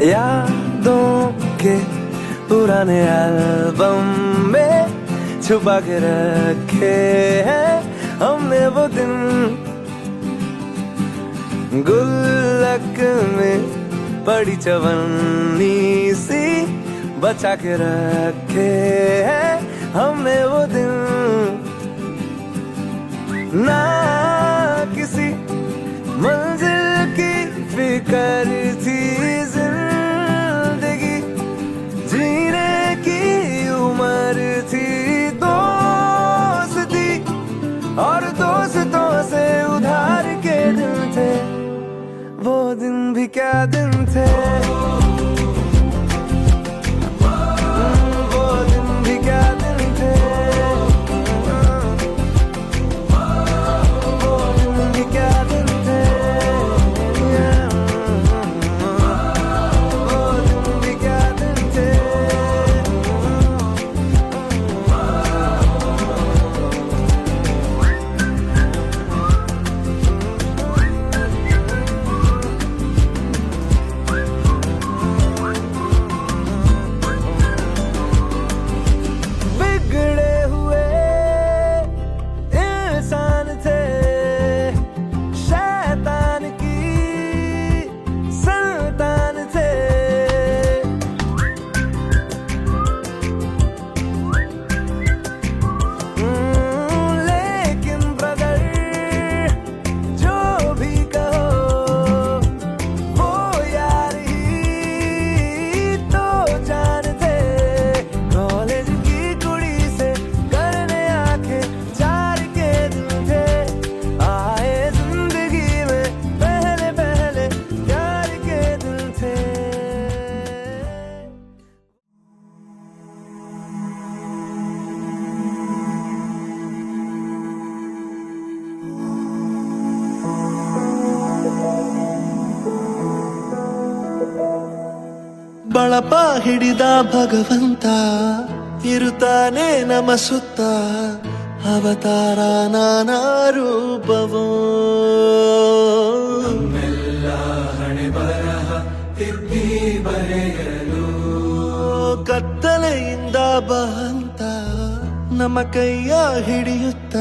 यादों के पुराने एल्बम में छुपा के रखे हैं हमने वो दिन, गुल्लक में पड़ी चवन्नी सी बचा के रखे हैं हमने वो दिन। ना किसी मंजिल की फिक्र थी, जिंदगी जीने की उम्र थी, दोस्ती और दोस्तों से उधार के दिन थे, वो दिन भी क्या दिन थे, वो दिन भी क्या दिन थे, वो दिन भी क्या दिन थे, वो दिन भी क्या दिन थे। बिगड़े हुए इंसान थे, शैतान की संतान थे, लेकिन ब्रदर जो भी कहो वो यार ही तो जान थे। कॉलेज की कुड़ी से करने आंखें चार के दिन थे, आए जिंदगी में पहले पहले प्यार के दिन थे। ಬಳಪ ಹಿಡಿದ ಭಗವಂತ ಇರುತ್ತಾನೆ ನಮ ಸುತ್ತ, ಅವತಾರ ನಾನಾ ರೂಪವೋ. ಕತ್ತಲೆಯಿಂದ ಬಹಂತ ನಮ್ಮ ಕೈಯ ಹಿಡಿಯುತ್ತ,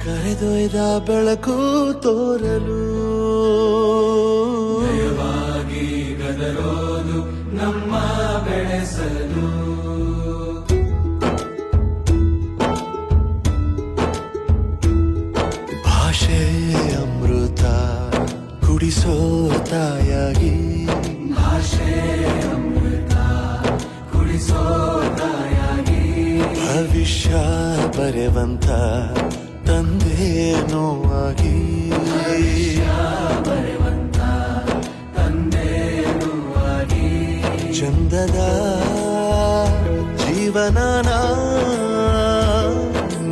ಕರೆದೊಯ್ದ ಬೆಳಕು ತೋರಲು. ಗದರೋದು ನಮ್ಮ ಬೆಳೆಸಲು. ಭಾಷೆ ಅಮೃತ ಕುಡಿಸೋ ತಾಯಾಗಿ, ಭಾಷೆ ಅಮೃತ ಕುಡಿಸೋ ತಾಯಾಗಿ, ಭವಿಷ್ಯ ಬರೆವಂತ ತಂದೇನೋ ಆಗಿ, ಚಂದದ ಜೀವನನ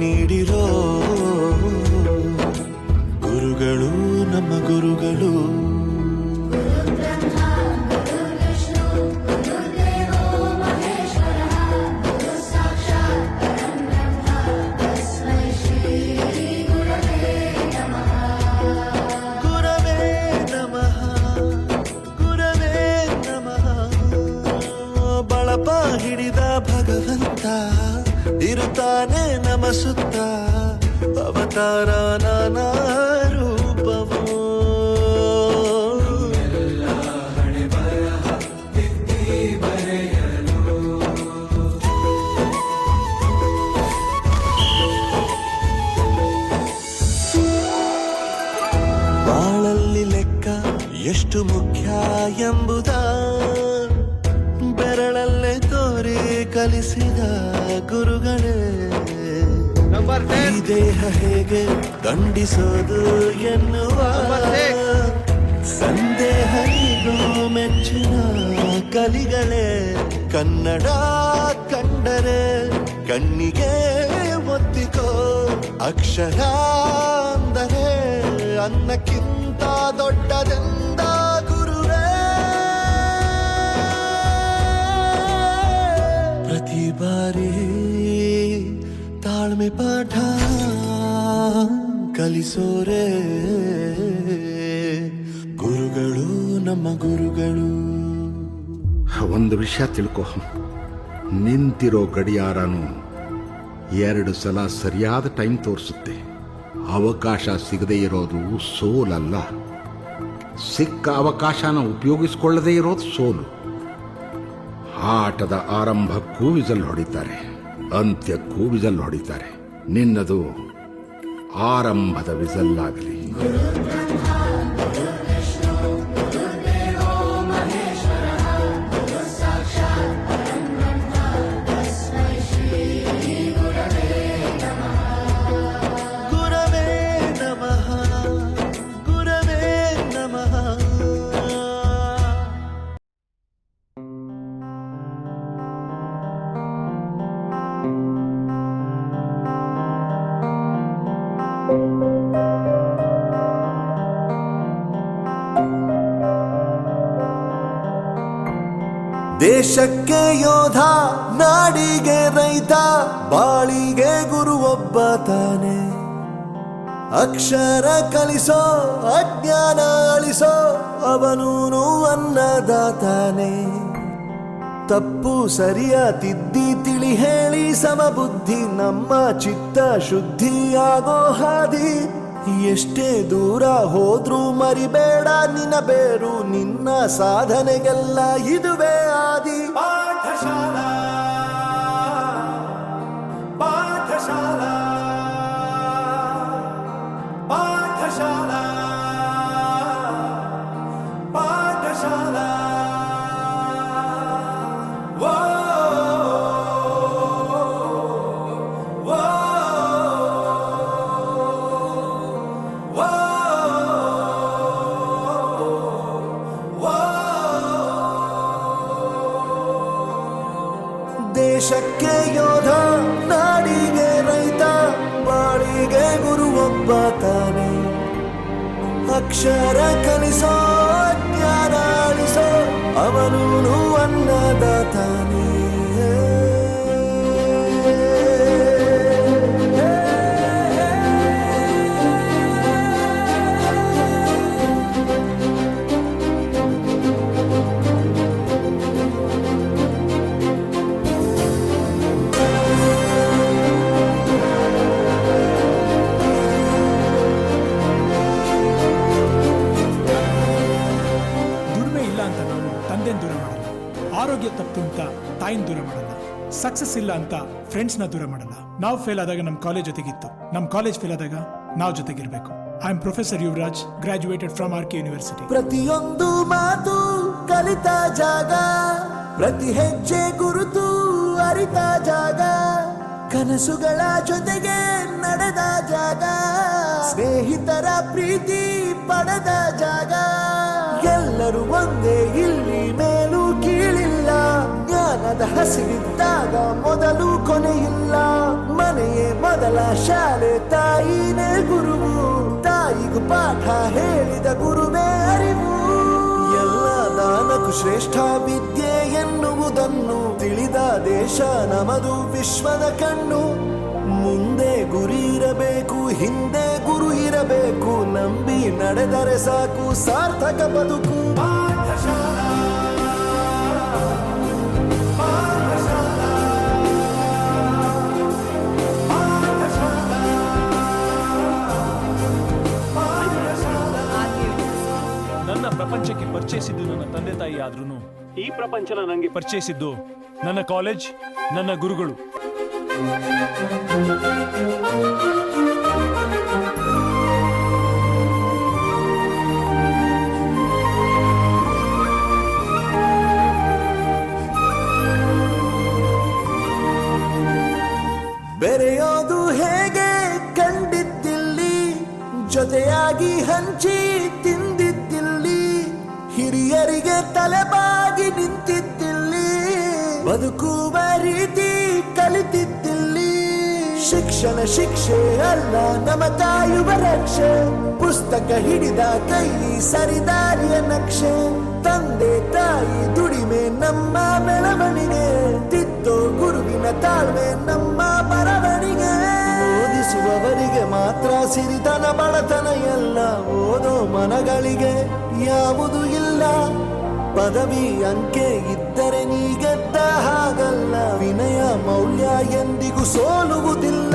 ನೀಡಿರೋ ಗುರುಗಳು ನಮ್ಮ ಗುರುಗಳು. ಬಳಪ ಹಿಡಿದ ಭಗವಂತ ಇರುತ್ತಾನೆ ನಮ ಸುತ್ತ, ಅವತಾರ ನಾನಾ ರೂಪವೋ. ಬಾಳಲ್ಲಿ ಲೆಕ್ಕ ಎಷ್ಟು ಮುಖ್ಯ ಎಂಬುದ ಬೆರಳಲ್ಲೇ ತೋರಿ ಕಲಿಸಿದ ಗುರುಗಳೇ. ಈ ದೇಹ ಹೇಗೆ ದಂಡಿಸೋದು ಎನ್ನುವ ಸಂದೇಹ ಇದು ಮೆಚ್ಚಿನ ಕಲಿಗಳೇ. ಕನ್ನಡ ಕಂಡರೆ ಕಣ್ಣಿಗೆ ಒತ್ತಿಕೋ, ಅಕ್ಷರ ಅಂದರೆ ಅನ್ನಕ್ಕಿಂತ ದೊಡ್ಡದೆಂದ ಗುರುವೇ. ಪ್ರತಿ ಬಾರಿ ತಾಳ್ಮೆ ಪಾಠ ಕಲಿಸೋರೆ ಗುರುಗಳು ನಮ್ಮ ಗುರುಗಳು. ಒಂದು ವಿಷಯ ತಿಳ್ಕೊ, ನಿಂತಿರೋ ಗಡಿಯಾರನು 2 ಸಲ ಸರಿಯಾದ ಟೈಮ್ ತೋರಿಸುತ್ತೆ. ಅವಕಾಶ ಸಿಗದೇ ಇರೋದು ಸೋಲಲ್ಲ, ಸಿಕ್ಕ ಅವಕಾಶನ ಉಪಯೋಗಿಸ್ಕೊಳ್ಳದೇ ಇರೋದು ಸೋಲು. ಆಟದ ಆರಂಭಕ್ಕೂ ವಿಸಲ್ ಹೊಡಿತಾರೆ, ಅಂತ್ಯಕ್ಕೂ ವಿಸಲ್ ಹೊಡಿತಾರೆ. ನಿನ್ನದು ಆರಂಭದ ವಿಸಲ್ ಆಗಲಿ. ಗುರವೇ ನಮಃ, ಗುರವೇ ನಮಃ. ದೇಶಕ್ಕೆ ಯೋಧ, ನಾಡಿಗೆ ರೈತ, ಬಾಳಿಗೆ ಗುರು ಒಬ್ಬ ತಾನೆ. ಅಕ್ಷರ ಕಲಿಸೋ, ಅಜ್ಞಾನ ಅಳಿಸೋ, ಅವನೂನು ಅನ್ನದಾತಾನೆ. ತಪ್ಪು ಸರಿಯ ತಿದ್ದಿ ತಿಳಿ ಹೇಳಿ ಸಮಬುದ್ಧಿ ನಮ್ಮ ಚಿತ್ತ ಶುದ್ಧಿಯಾಗೋ ಹಾದಿ. ಎಷ್ಟೇ ದೂರ ಹೋದ್ರೂ ಮರಿಬೇಡ ನಿನ್ನ ಬೇರು, ನಿನ್ನ ಸಾಧನೆಗೆಲ್ಲ ಇದುವೇ ಆದಿ. ಪಾಠಶಾಲಾ ಪಾಠಶಾಲಾ ಪಾಠಶಾಲಾ ಪಾಠಶಾಲಾ. ವೋ ವೋ ವೋ ವೋ. ದೇಶಕ್ಕೆ ಯೋಧ, ನಾಡಿಗೆ ರೈತ, ಬಾಳಿಗೆ ಗುರು ಒಬ್ಬ ತಾನೆ. ಅಕ್ಷರ ಕಲಿಸೋ, ಜ್ಞಾನ ಅಳಿಸೋ, ಅವನೂನು ಅನ್ನದಾತಾನೆ. ದುಡಿಮೆ ಇಲ್ಲ ಅಂತ ನಾವು ತಂದೆನ ದೂರ ಮಾಡಲ್ಲ, ಆರೋಗ್ಯ ತಪ್ಪು ಅಂತ ತಾಯಿನ ದೂರ ಮಾಡಲ್ಲ, ಸಕ್ಸಸ್ ಇಲ್ಲ ಅಂತ ಫ್ರೆಂಡ್ಸ್ನ ದೂರ ಮಾಡಲ್ಲ. ನಾವು ಫೇಲ್ ಆದಾಗ ನಮ್ಮ ಕಾಲೇಜ್ ಜೊತೆಗಿತ್ತು, ನಮ್ಮ ಕಾಲೇಜ್ ಫೇಲ್ ಆದಾಗ ನಾವು ಜೊತೆಗಿರ್ಬೇಕು. I am professor Yuvraj, graduated from RK university. ಪ್ರತಿಯೊಂದು ಮಾತು ಕಲಿತ ಜಾಗ, ಪ್ರತಿ ಹೆಜ್ಜೆ ಗುರುತು ಅರಿತ ಜಾಗ, ಕನಸುಗಳ ಜೊತೆಗೆ ನಡೆದ ಜಾಗ, ಸ್ನೇಹಿತರ ಪ್ರೀತಿ ಪಡೆದ ಜಾಗ. ಎಲ್ಲರೂ ಒಂದೇ ಇಲ್ಲಿ, ಮೇಲೂ ಕೀಳಿಲ್ಲ, ಜ್ಞಾನದ ಹಸಿವಿದ್ದಾಗ ಮೊದಲು ಕೊನೆಯಿಲ್ಲ. ಮನೆಯೇ ಮೊದಲ ಶಾಲೆ, ತಾಯಿನೇ ಗುರುವು, ತಾಯಿಗೂ ಪಾಠ ಹೇಳಿದ ಗುರುವೇ ಅರಿವು. ಎಲ್ಲ ದಾನಕ್ಕೂ ಶ್ರೇಷ್ಠ ವಿದ್ಯೆ ಎನ್ನುವುದನ್ನು ತಿಳಿದ ದೇಶ ನಮದು, ವಿಶ್ವದ ಕಣ್ಣು. ಮುಂದೆ ಗುರಿ ಇರಬೇಕು, ಹಿಂದೆ ಗುರು ಇರಬೇಕು, ನಂಬಿ ನಡೆದರೆ ಸಾಕು ಸಾರ್ಥಕ ಬದುಕು. ಪಾಠಶಾಲಾ ಪಾಠಶಾಲಾ ಪಾಠಶಾಲಾ ಪಾಠಶಾಲಾ. ನನ್ನ ಪ್ರಪಂಚಕ್ಕೆ ಪರಿಚಯಿಸಿದ್ದು ನನ್ನ ತಂದೆ ತಾಯಿ ಆದ್ರೂ ಈ ಪ್ರಪಂಚನ ನನಗೆ ಪರಿಚಯಿಸಿದ್ದು ನನ್ನ ಕಾಲೇಜ್, ನನ್ನ ಗುರುಗಳು. ಬೆರೆಯೋದು ಹೇಗೆ ಕಂಡಿದ್ದಿಲ್ಲಿ, ಜೊತೆಯಾಗಿ ಹಂಚಿ ತಿಂದಿದ್ದಿಲ್ಲಿ, ಹಿರಿಯರಿಗೆ ತಲೆಬಾಗಿ ನಿಂತಿದ್ದಿಲ್ಲಿ, ಬದುಕುವ ರೀತಿ ಕಲಿತಿದ್ದಿಲ್ಲಿ. ಶಿಕ್ಷಣ ಶಿಕ್ಷೆ ಅಲ್ಲ, ನಮ ಕಾಯುವ ರಕ್ಷೆ, ಪುಸ್ತಕ ಹಿಡಿದ ಕೈ ಸರಿದಾರಿಯ ನಕ್ಷೆ. ತಂದೆ ತಾಯಿ ದುಡಿಮೆ ನಮ್ಮ ಬೆಳವಣಿಗೆ, ತಿದ್ದೋ ಗುರುವಿನ ತಾಳ್ಮೆ ನಮ್ಮ ಬರವಣಿಗೆ. ಓದಿಸುವವರಿಗೆ ಮಾತ್ರ ಸಿರಿತನ ಬಡತನ ಎಲ್ಲ, ಓದೋ ಮನಗಳಿಗೆ ಯಾವುದು ಇಲ್ಲ. ಪದವಿ ಅಂಕೆ ಇದ್ದರೆ ಹಾಗಲ್ಲ ವಿನಯ ಮೌಲ್ಯ ಎಂದಿಗೂ ಸೋಲುವುದಿಲ್ಲ